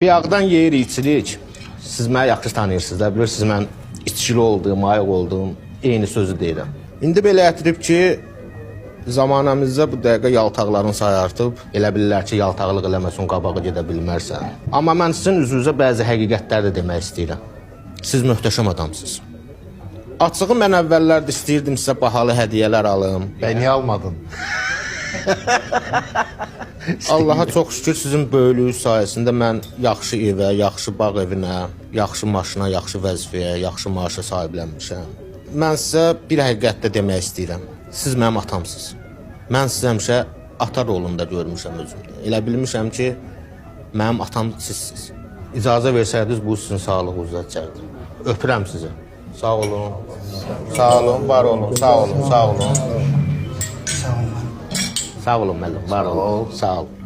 Bayaqdan yeyirik, içirik. Siz məni yaxşı tanıyırsınız da, bilirsiniz mən içkili olduğum, ayıq olduğum eyni sözü deyirəm. İndi belə ətirib ki, zamanəmizdə bu dəqiqə yaltaqların sayı artıb, elə bilirlər ki, yaltaqlıq eləməsin, qabağa gedə bilmərsən. Amma mən sizin üzünüzə bəzi həqiqətləri də demək istəyirəm. Siz möhtəşəm adamsınız. Açığı mən əvvəllərdə istəyirdim sizə bahalı hədiyyələr alım. Niyə almadın? Allaha çox şükür sizin böyüklüyü sayəsində mən yaxşı evə, yaxşı bağ evinə, yaxşı maşına, yaxşı vəzifəyə, yaxşı maaşa sahiblənmişəm. Mən sizə bir həqiqət də demək istəyirəm. Siz mənim atamsınız. Mən sizi həmişə ata rolunda görmüşəm özümdə. Elə bilmişəm ki, mənim atam sizsiniz. İcazə versəydiniz bu sizin sağlığınıza çəkdir. Öpürəm sizi. Sağ olun. Sağ olun, var olun, sağ olun, sağ olun. Sağ olun müəllim, var olun, sağ olun.